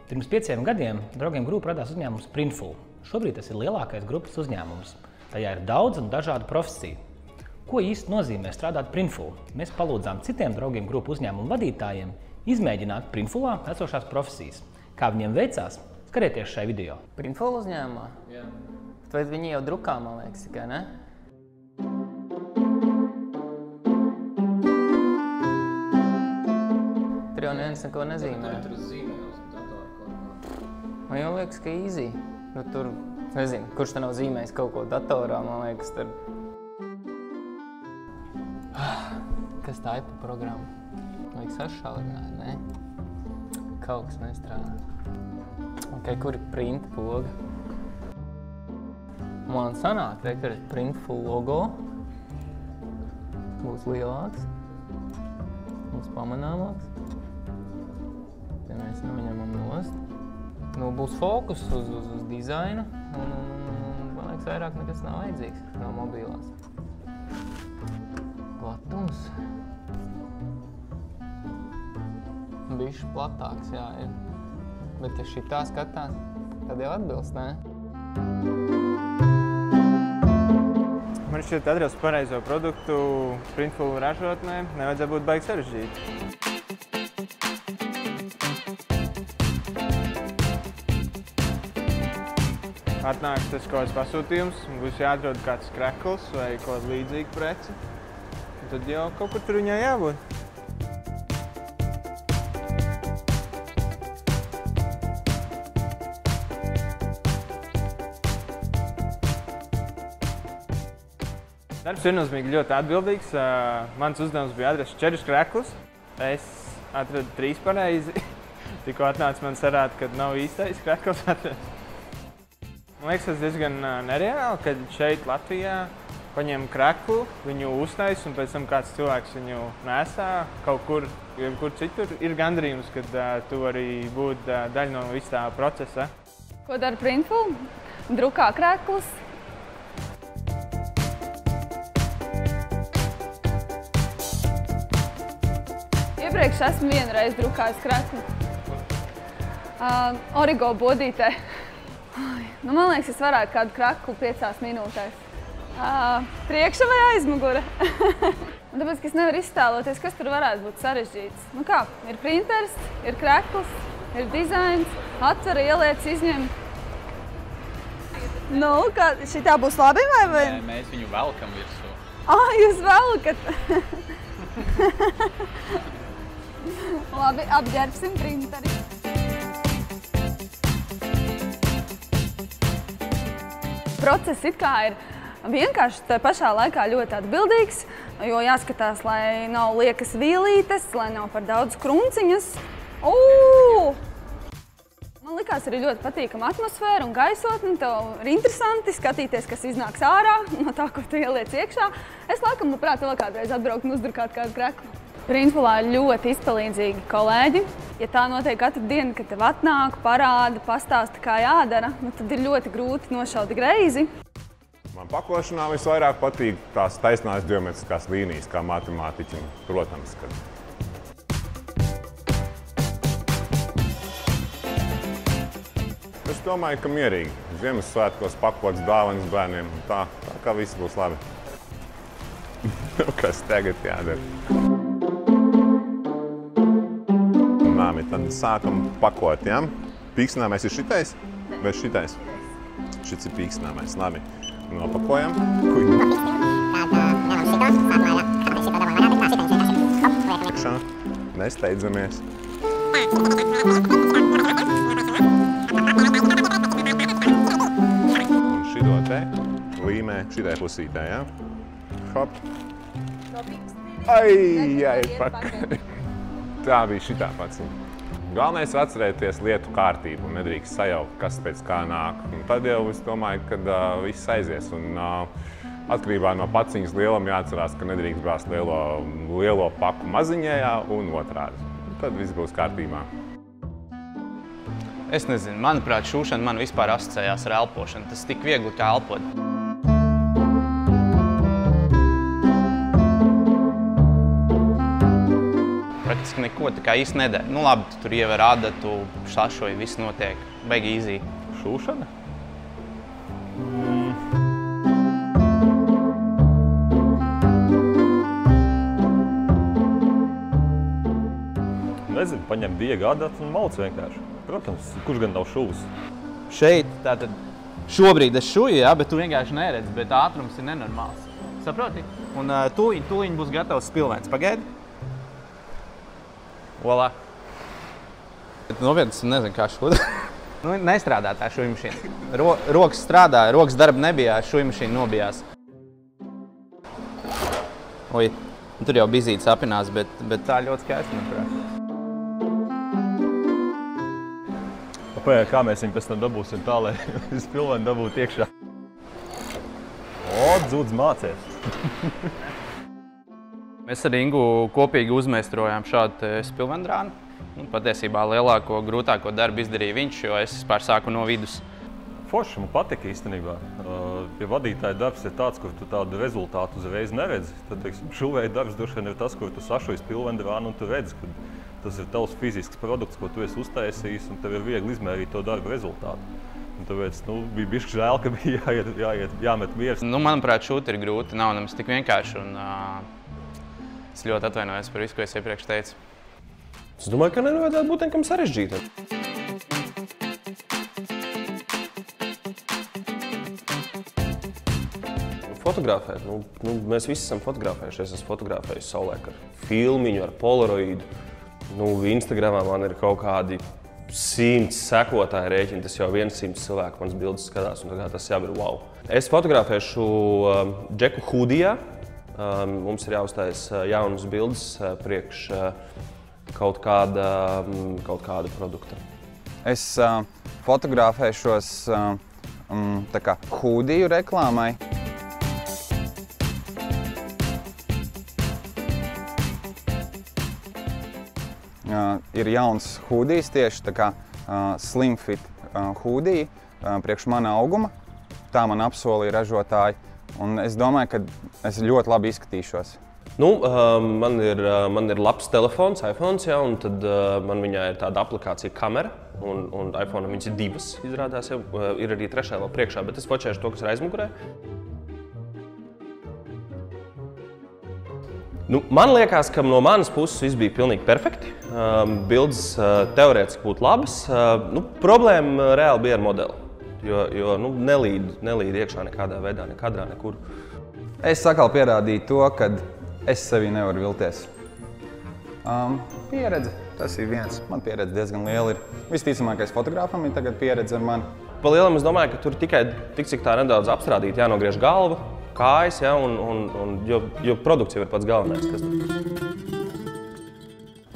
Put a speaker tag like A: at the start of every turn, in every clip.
A: Pirms 5 gadiem Draugiem Group radās uzņēmums Printful. Šobrīd tas ir lielākais grupas uzņēmums. Tajā ir daudz un dažādu profesiju. Ko īsti nozīmē strādāt Printful? Mēs palūdzām citiem Draugiem Group uzņēmumu vadītājiem izmēģināt Printfulā esošās profesijas. Kā viņiem veicās? Skatieties šai video.
B: Printful uzņēmumā?
C: Jā.
B: Vai viņi jau drukā, man liekas, tikai, ne? Tur jau neviens neko nezīmē.
C: Tur zīmējos datoru kaut ko.
B: Man jau liekas, ka easy. Nu, tur, nezinu, kurš te nav zīmējis kaut ko datorā, man liekas, tur... Kas tā ir pa programmu? Vajag sašaurināt, ne? Kaut kas nestrādā. Ok, kur ir print poga? Man sanāk, ka ir Printful logo. Būs lielāks. Būs pamanāmāks. Te mēs noņemam nost. Nu, būs fokus uz dizainu. Un, man liekas, vairāk nekas nav vajadzīgs no mobilās. Platums. Bišķi platāks, jā, ir. Bet, ja šitā skatās, tad jau atbilst, ne?
D: Man šķiet, atrast pareizo produktu Printful ražotnē nevajadzētu būt baigi sarežģīti. Atnāks tas kaut kāds pasūtījums, būs jāatrod kāds krekls vai kaut kāda līdzīga prece. Un tad jau kaut kur tur viņai jābūt. Darbs viennozīmīgi ļoti atbildīgs. Mans uzdevums bija atrast 4 kreklus. Es atradu 3 pareizi. Tikko atnāca man sarāda, ka nav īstais krekls atrast. Man liekas, tas diezgan nereāli, kad šeit Latvijā paņem kreklu, viņu uztais un pēc tam kāds cilvēks viņu nesā kaut kur, jebkur citur. Ir gandarījums, kad tu vari būt daļa no visu tā procesa.
E: Ko dara Printful? Drukā kreklus. Iepriekš esmu vienreiz drukājis kreklu. Origo bodītē. Nu, man liekas, es varētu kādu kreklu 5 minūtēs. Priekša vai aizmugure? Un tāpēc, ka es nevaru iztēloties, kas tur varētu būt sarežģīts. Nu kā, ir printers, ir krekls, ir dizains, atver, ieliec, izņem. Nu, kā, šitā būs labi vai?
C: Nē, mēs viņu velkam virsū.
E: Jūs velkat! Labi, apģērbsim printeri. Process it kā ir vienkārši tā pašā laikā ļoti atbildīgs, jo jāskatās, lai nav liekas vīlītes, lai nav par daudz krunciņas. Man likās arī ļoti patīkama atmosfēra un gaisotne. Tev ir interesanti skatīties, kas iznāks ārā no tā, ko tu ieliec iekšā. Es laikam labprāt vēl kādreiz atbraukt un uzdrukāt kādu kreklu. Printfulā ir ļoti izpalīdzīgi kolēģi. Ja tā notiek katru dienu, kad tev atnāk, parāda, pastāsta, kā jādara, tad ir ļoti grūti nošaut greizi.
F: Man pakošanā visvairāk patīk tās taisnās ģeometriskās līnijas, kā matemātiķim, protams, kad. Es domāju, ka mierīgi. Ziemassvētkos pakots dāvanas bērniem, tā kā viss būs labi. Kas tagad jādara? Māmi, tad sākam pakot, ja? Pīksnāmais ir šitais? Vai šitais? Šits ir pīksnāmais, labi. Nopakojam. Nesteidzamies. Un šito te līmē šitai pusītē, ja? Hop. Ai, pakaļ. Tā bija šitā pats. Galvenais ir atcerēties lietu kārtību un nedrīkst sajaukt, kas pēc kā nāk. Un tad jau es domāju, ka viss aizies. Un atkarībā no paciņas lielam jāatcerās, ka nedrīkst bāzt lielo paku maziņajā un otrādi. Tad viss būs kārtībā.
G: Es nezinu, manuprāt, šūšana man vispār asociējās ar elpošanu. Tas tik viegli kā elpot. praktiski neko tā kā īsti nedara. Nu labi, tu tur iever adatu, šašoji, viss notiek. Baigi easy.
F: Šūšana? Nezinu, paņem diega adatu un malc vienkārši. Protams, kurš gan nav šūs?
G: Šeit, tātad, šobrīd es šuju, jā, bet tu vienkārši neredzi, bet ātrums ir nenormāls. Saproti? Un tūliņ būs gatavs spilvens. Pagaidi. Volā. Nopietni, nezinu, kā šūda. Nu, nestrādā tā šuja mašīna. Rokas strādāja, rokas darba nebija, šuja mašīna nobijās. Oi, tur jau bizītes apinās, bet tā ļoti skaisti, manuprāt.
F: Kā mēs viņu pēc tam dabūsim tā, lai spilveni dabūtu iekšā? O, dzūdz mācies!
G: Mēs ar Ingu kopīgi uzmeistrojām šādu spilvendrānu. Patiesībā lielāko, grūtāko darbu izdarīja viņš, jo es vispār sāku no vidus.
F: Forši, man patika īstenībā. Ja vadītāja darbs ir tāds, kur tu tādu rezultātu uzreiz neredzi, tad, teiksim, šuvēja darbs droši vien ir tas, kur tu sašoji spilvendrānu un tu redzi, ka tas ir tavs fizisks produkts, ko tu esi uztaisījis, un tev ir viegli izmērīt to darba rezultātu. Un tāpēc bija bišķi žēl, ka bija jāmet miers.
G: Nu, manuprāt, šūt ir grūti, nav nemaz tik vienkārši, un es ļoti atvainojos par visu, ko es iepriekš teicu.
H: Es domāju, ka nevajadzētu būt nekam sarežģītam. Fotografēt. Mēs visi esam fotografējuši. Es esmu fotografējis savulaik ar filmiņu, ar polaroidu. Instagramā man ir kaut kādi 100 sekotāji rēķini. Tas jau 100 cilvēku manas bildes skatās, un tas jau ir wow. Es fotografēšu Džeku Hudijā. Mums ir jāuztais jaunas bildes priekš kaut kāda produkta.
I: Es fotografēšos tā kā Hudiju reklāmai. Ir jauns hūdijs tieši tā kā Slim Fit hūdija priekš mana auguma. Tā man apsolīja ražotāji, un es domāju, ka es ļoti labi izskatīšos.
H: Man ir labs telefons, iPhone, ja, un tad man viņā ir tāda aplikācija kamera, un iPhone viņas ir divas, izrādās, ja, ir arī trešā vēl priekšā, bet es fočēšu to, kas ir aizmugurē. Man liekas, ka no manas puses viss bija pilnīgi perfekti. Bildes teorētiski būtu labas. Problēma reāli bija ar modeli, jo nelīd iekšā nekādā veidā, nekadrā, nekur.
I: Es atkal pierādīju to, ka es sevī nevaru vilties. Pieredze, tas ir viens. Man pieredze diezgan liela ir. Visticamākais fotogrāfam ir tagad pieredze ar mani.
H: Pa lielam es domāju, ka tur tikai tik cik tā nedaudz apstrādīt, jānogriež galva, kājas, ja, jo produkts jau ir pats galvenais.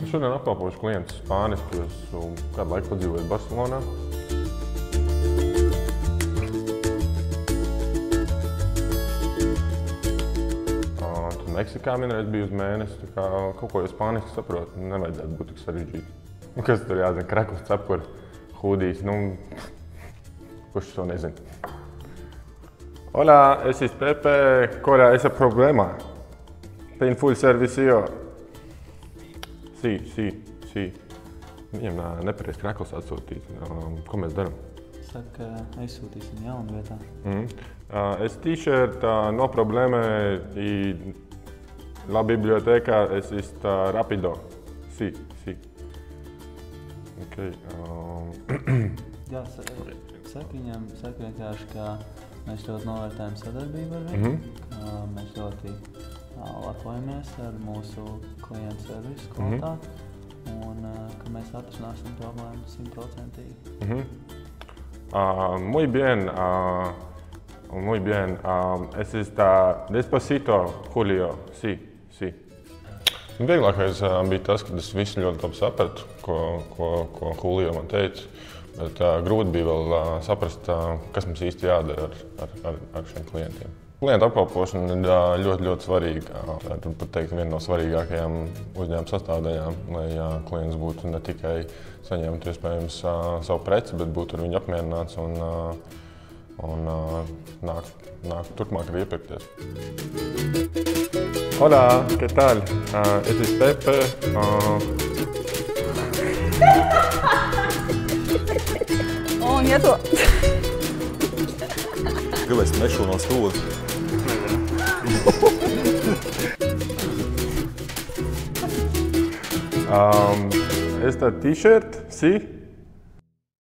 F: Es šodien apkalpošu klientus Spānis, kurus kādu laiku padzīvoju Barcelonā. Tad Meksikā vienreiz biju uz mēnesi, tā kā kaut ko jau spāniski saprotu, nevajadzētu būt tik sarežģīti. Kas tur jāzina, krekls, cepuri, hūdijs, kurš to nezina. Hola, es Pepe, ¿cuál es el problema? ¿Tiene full servicio? Sí. Viņam nepareiz krekls atsūtīt. Ko mēs darām?
J: Saka, aizsūtīsim jaunu vietā.
F: Es t-shirt no problema y la biblioteca es rápido. Sí. Okay.
J: Jā, saka viņam, vienkārši, ka mēs ļoti novērtējam sadarbību ar viņu. Mēs ļoti lepojamies ar mūsu klientu servisu kvalitāti un ka mēs atrisināsim problēmu 100%.
F: Muy bien. Es está despacito, Julio. Sí. Vieglākais bija tas, ka es visu ļoti labi sapratu, ko Julio man teica. Bet grūti bija vēl saprast, kas mums īsti jādara ar šiem klientiem. Klientu apkalpošana ir ļoti svarīga. Tur pat teikt, viena no svarīgākajām uzņēmuma sastāvdaļām, lai klients būtu ne tikai saņemtu iespējams savu preci, bet būtu ar viņu apmierināts un nāk turpmāk arī iepirkties. Hola, ¿qué tal? Este es Pepe.
E: Un, ja to.
K: Kāpēc tu nešu no stūra?
F: Esta t-shirt, sí.